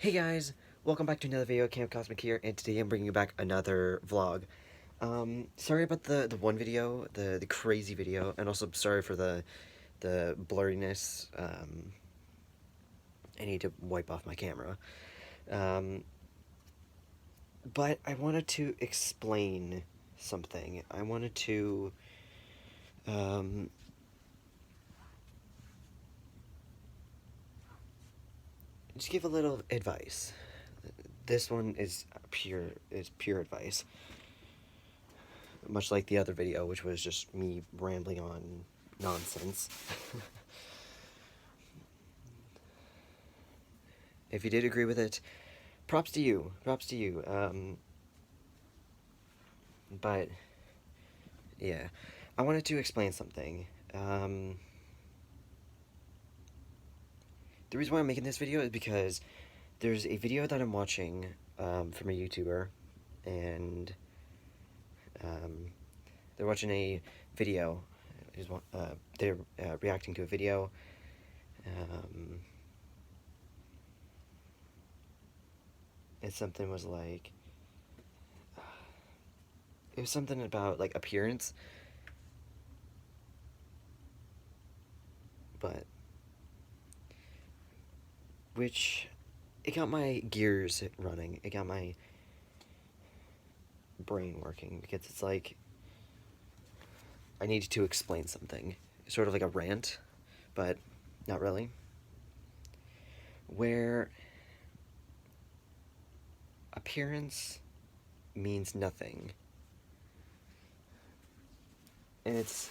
Hey guys, welcome back to another video. Camp Cosmic here, and today I'm bringing you back another vlog. Sorry about the one video, the crazy video, and also sorry for the blurriness. I need to wipe off my camera. But I wanted to explain something. I wanted to just give a little advice. This one is pure advice. Much like the other video, which was just me rambling on nonsense. If you did agree with it, props to you. Props to you. But yeah, I wanted to explain something. The reason why I'm making this video is because there's a video that I'm watching from a YouTuber, and they're watching a video. They're reacting to a video. And something was like, it was something about like appearance, but which it got my gears running. It got my brain working, because it's like I needed to explain something, sort of like a rant, but not really, where appearance means nothing. And it's,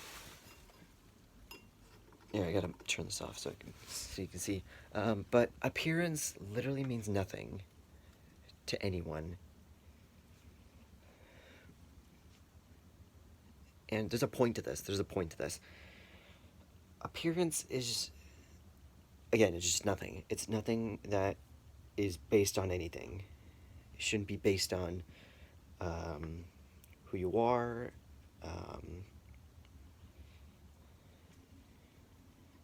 yeah, I gotta turn this off so you can see. But appearance literally means nothing to anyone. And there's a point to this. Appearance is, again, it's just nothing. It's nothing that is based on anything. It shouldn't be based on who you are.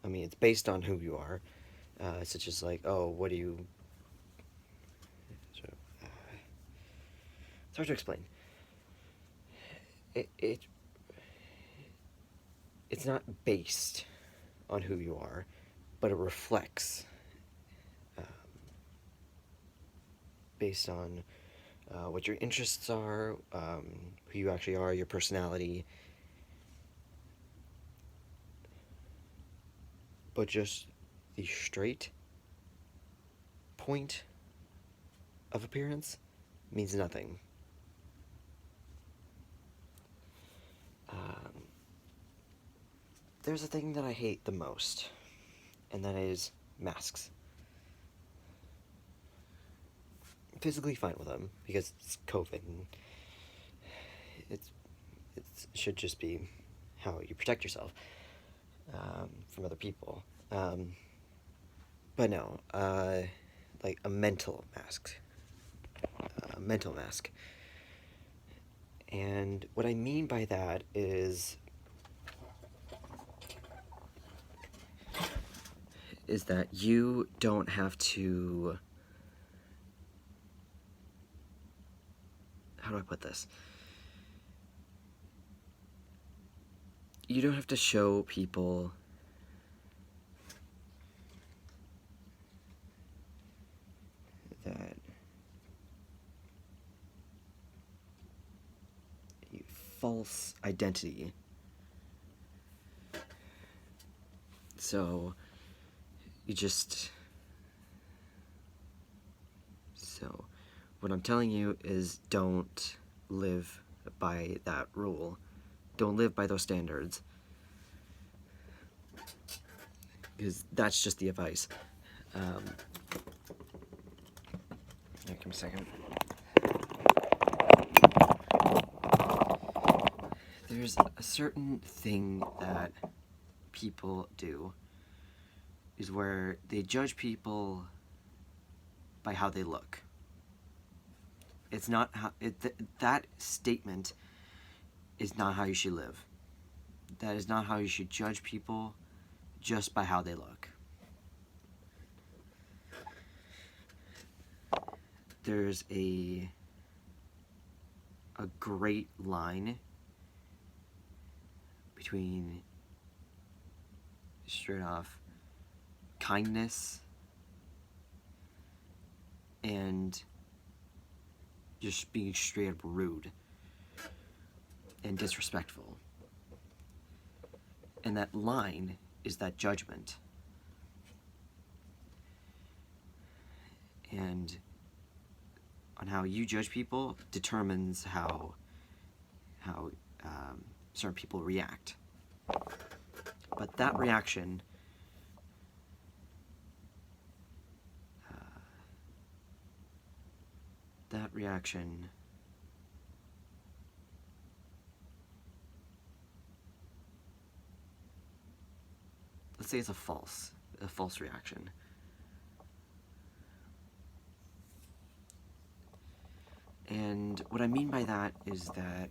I mean, it's based on who you are, such as like, oh, what do you... it's hard to explain. It's not based on who you are, but it reflects based on what your interests are, who you actually are, your personality. But just the straight point of appearance means nothing. There's a thing that I hate the most, and that is masks. I'm physically fine with them because it's COVID, and it should just be how you protect yourself from other people. But no, like a mental mask. And what I mean by that is that you don't have to... how do I put this? You don't have to show people that false identity. So what I'm telling you is, don't live by that rule. Don't live by those standards. Because that's just the advice. Give me a second. There's a certain thing that people do, is where they judge people by how they look. It's not how that statement is not how you should live. That is not how you should judge people, just by how they look. there's a great line between straight off kindness and just being straight up rude and disrespectful. And that line is that judgment. And on how you judge people determines how certain people react. But that reaction let's say it's a false reaction. And what I mean by that is that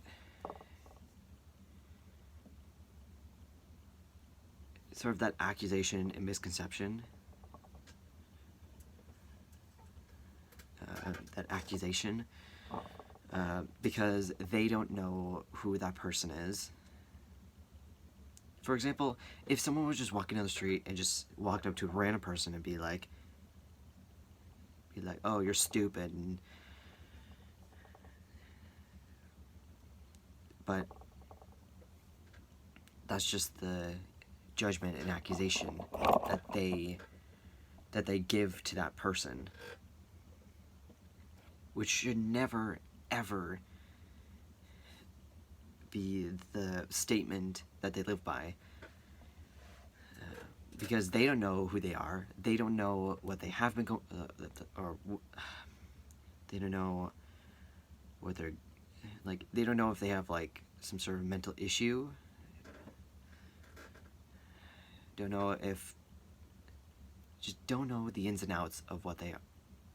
sort of that accusation and misconception, because they don't know who that person is. For example, if someone was just walking down the street and just walked up to a random person and be like, oh, you're stupid, but that's just the judgment and accusation that they give to that person, which should never ever be the statement that they live by, because they don't know who they are. They don't know what they have been they don't know what they're like. They don't know if they have like some sort of mental issue. Don't know just don't know the ins and outs of what they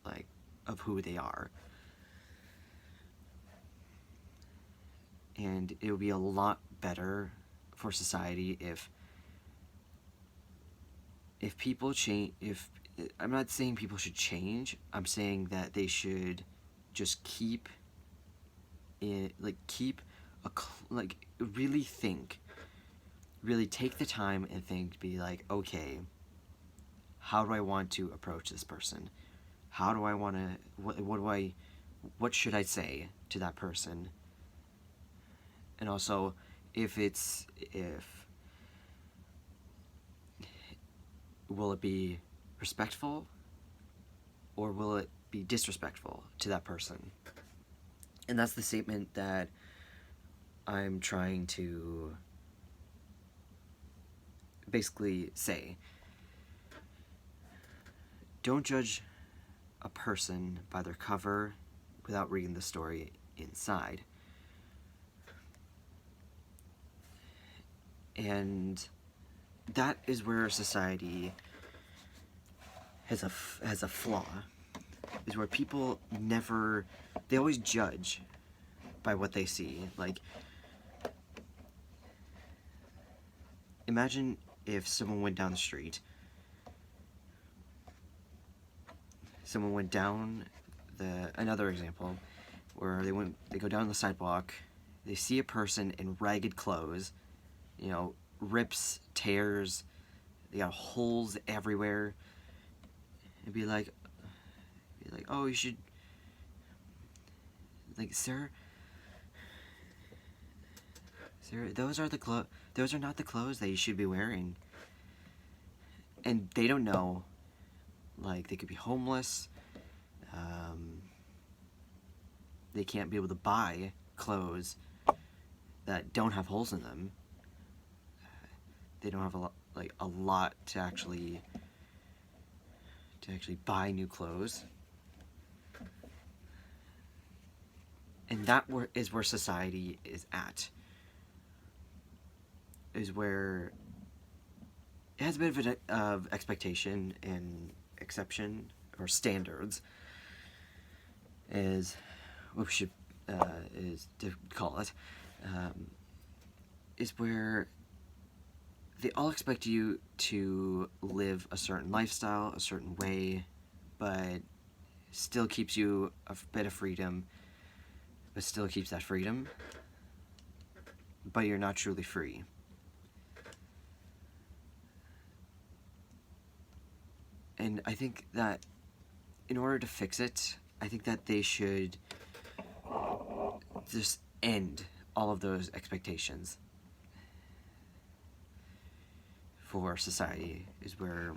like, of who they are. And it would be a lot better for society if people change. I'm not saying people should change, I'm saying that they should just really take the time and think, to be like, okay, how do I want to approach this person? How do I want to, what should I say to that person? And also, will it be respectful or will it be disrespectful to that person? And that's the statement that I'm trying to basically say. Don't judge a person by their cover without reading the story inside. And that is where society has a flaw, is where people they always judge by what they see. Like, imagine if someone went down the street, another example, where they go down the sidewalk, they see a person in ragged clothes, rips, tears, they got holes everywhere, and be like, oh, you should, like, sir, those are not the clothes that you should be wearing. And they don't know, like, they could be homeless, they can't be able to buy clothes that don't have holes in them. They don't have a lot to actually buy new clothes. And that is where society is at. Is where it has a bit of expectation and exception, or standards, is what we should is to call it. Is where they all expect you to live a certain lifestyle, a certain way, but still keeps you a bit of freedom, but still keeps that freedom, but you're not truly free. And I think that in order to fix it, I think that they should just end all of those expectations for society, is where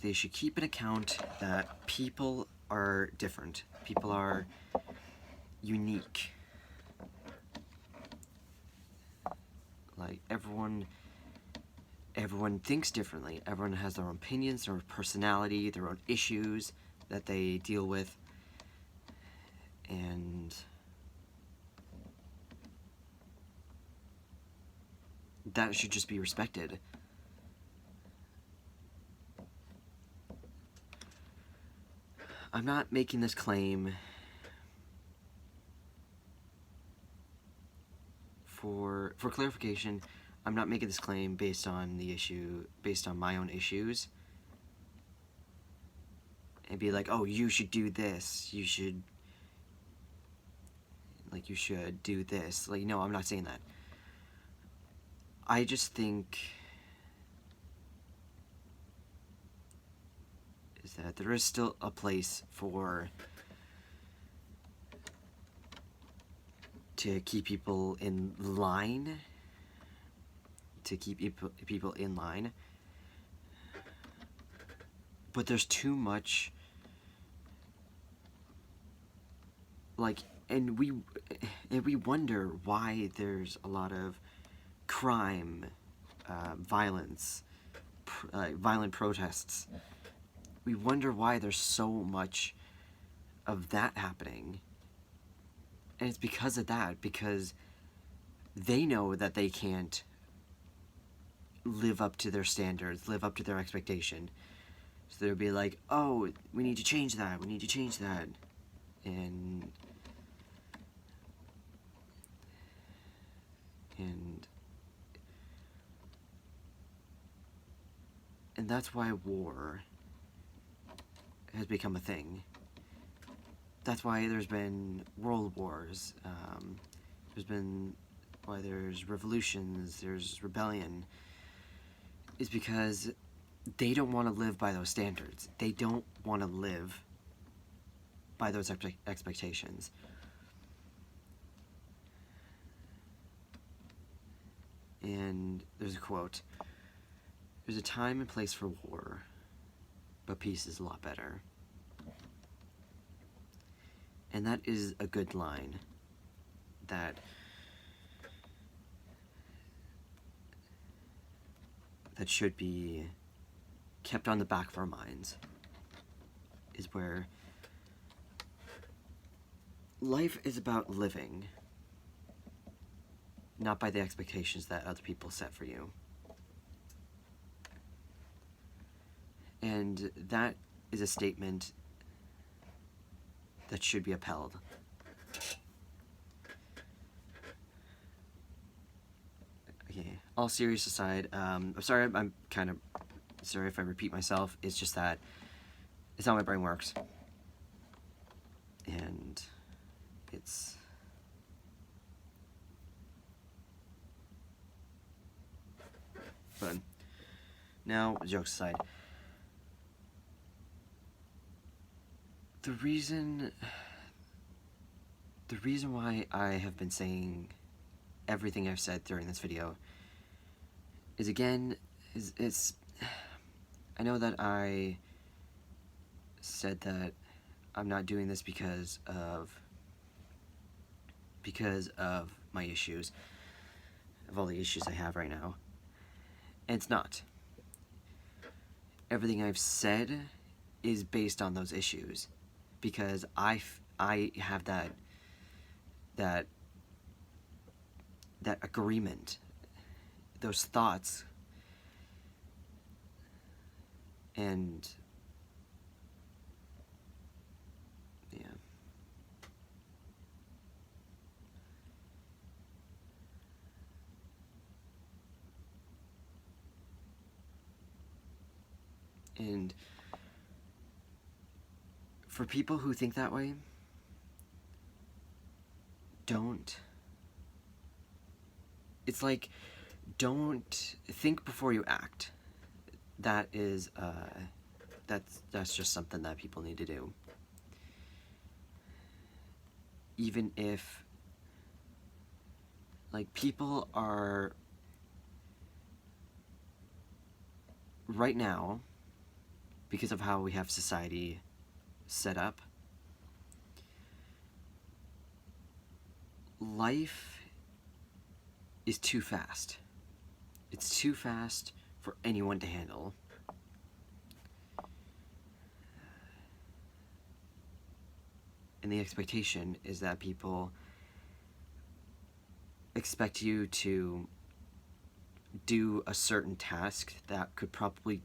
they should keep an account that people are different. People are unique. Like, everyone thinks differently. Everyone has their own opinions, their own personality, their own issues that they deal with. And that should just be respected. I'm not making this claim for clarification. I'm not making this claim based on my own issues, and be like, oh, you should do this, you should do this. Like, no, I'm not saying that. I just think is that there is still a place to keep people in line, but there's too much, like, and we wonder why there's a lot of crime, violence, violent protests. We wonder why there's so much of that happening. And it's because of that, because they know that they can't live up to their standards, live up to their expectation. So they'll be like, oh, we need to change that, we need to change that. And that's why war has become a thing. That's why there's been world wars. Why there's revolutions, there's rebellion. Is because they don't want to live by those standards. They don't want to live by those expectations. And there's a quote: "There's a time and place for war, but peace is a lot better." And that is a good line that should be kept on the back of our minds, is where life is about living, not by the expectations that other people set for you. And that is a statement that should be upheld. Okay, all serious aside, I'm sorry, I'm kind of sorry if I repeat myself. It's just that it's how my brain works. And it's... But now, jokes aside, the reason why I have been saying everything I've said during this video is, again, I know that I said that I'm not doing this because of my issues, of all the issues I have right now. And it's not. Everything I've said is based on those issues, because I have that agreement, those thoughts, and yeah. And for people who think that way, don't. It's like, don't think before you act. That is, that's just something that people need to do. Even if, like, people are, right now, because of how we have society set up, life is too fast. It's too fast for anyone to handle. And the expectation is that people expect you to do a certain task that probably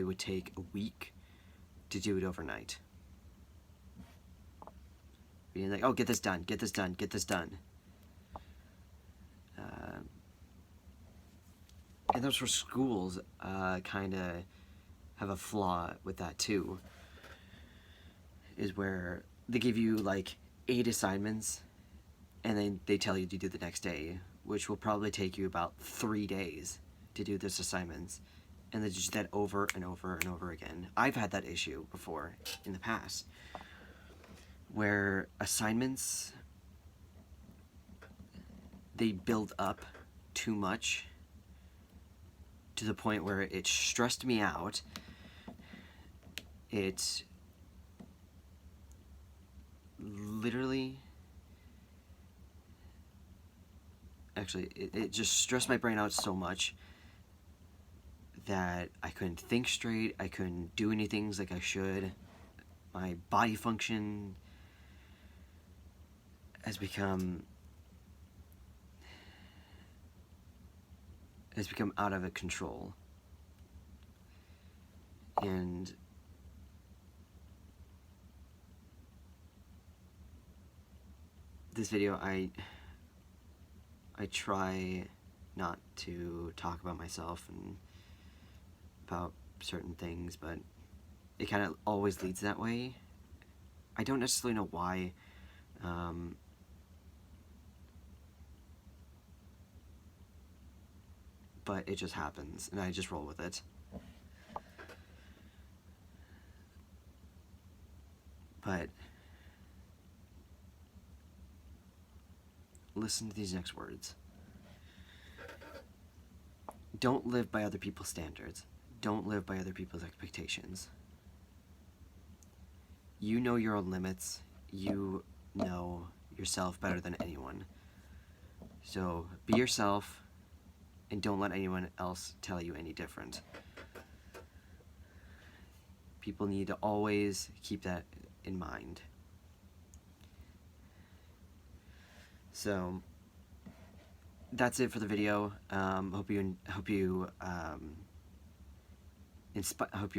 would take a week to do it overnight. Being like, oh, get this done, get this done, get this done. And those for schools kind of have a flaw with that too, is where they give you like 8 assignments and then they tell you to do the next day, which will probably take you about 3 days to do those assignments, and they just do that over and over and over again. I've had that issue before in the past, where assignments, they build up too much to the point where it stressed me out. It literally, actually, it just stressed my brain out so much that I couldn't think straight, I couldn't do any things like I should. My body function has become out of control. And this video, I try not to talk about myself and about certain things, but it kind of always leads that way. I don't necessarily know why. But it just happens, and I just roll with it. But listen to these next words. Don't live by other people's standards. Don't live by other people's expectations. You know your own limits. You know yourself better than anyone. So be yourself, and don't let anyone else tell you any different. People need to always keep that in mind. So that's it for the video. Hope you're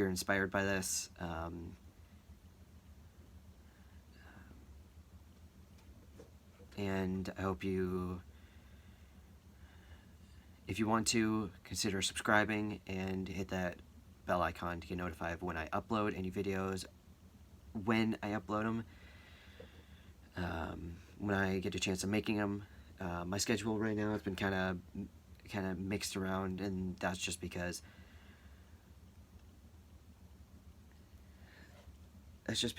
inspired by this. And I hope you, if you want to, consider subscribing and hit that bell icon to get notified when I upload any videos, when I upload them, when I get a chance of making them. My schedule right now has been kind of mixed around, and that's just because I just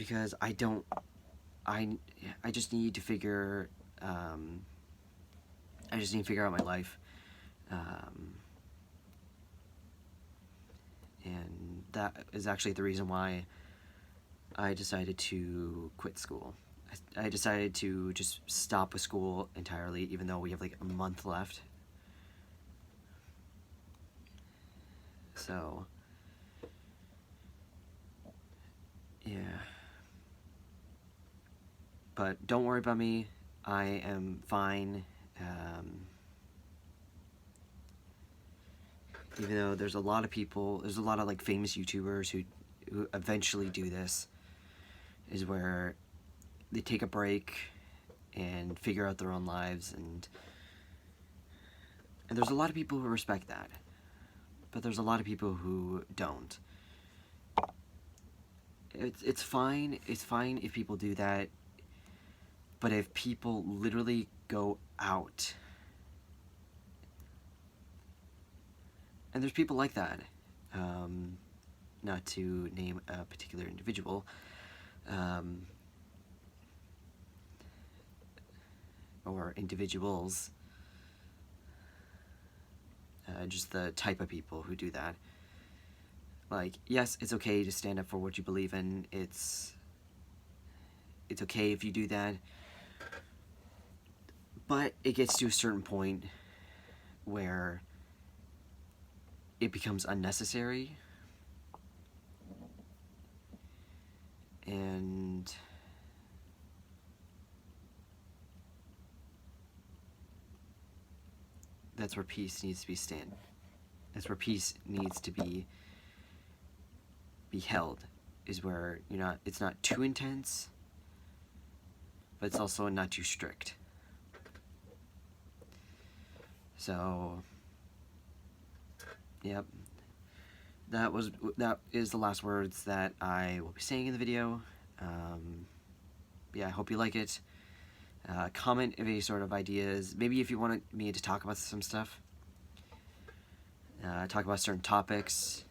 need to figure out my life, and that is actually the reason why I decided to quit school. I decided to just stop with school entirely, even though we have like a month left. So yeah, but don't worry about me. I am fine. Even though there's a lot of like famous YouTubers who eventually do this, is where they take a break and figure out their own lives, and there's a lot of people who respect that, but there's a lot of people who don't. it's fine. It's fine if people do that, but if people literally go out, and there's people like that, not to name a particular individual, or individuals, just the type of people who do that. Like, yes, it's okay to stand up for what you believe in. It's okay if you do that, but it gets to a certain point where it becomes unnecessary, and that's where peace needs to be that's where peace needs to be held, is where it's not too intense, but it's also not too strict. So, yep, that is the last words that I will be saying in the video. Yeah, I hope you like it. Comment if any sort of ideas, maybe if you wanted me to talk about some stuff, talk about certain topics.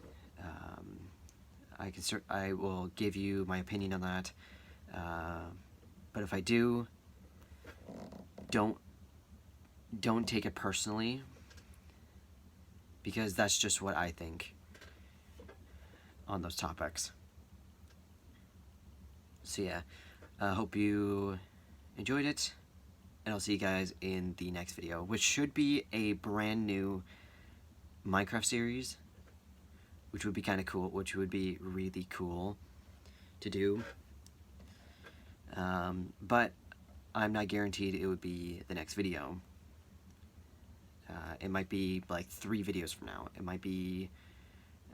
I will give you my opinion on that, but if I do, don't take it personally, because that's just what I think on those topics. So yeah, I hope you enjoyed it, and I'll see you guys in the next video, which should be a brand new Minecraft series, which would be kind of cool, which would be really cool to do. But I'm not guaranteed it would be the next video. It might be like 3 videos from now. It might be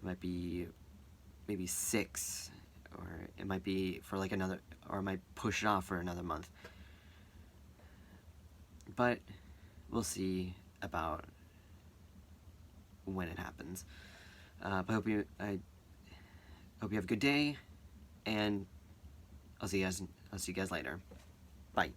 maybe 6, or it might be for like another, or I might push it off for another month. But we'll see about when it happens. But I hope you have a good day, and I'll see you guys later. Bye.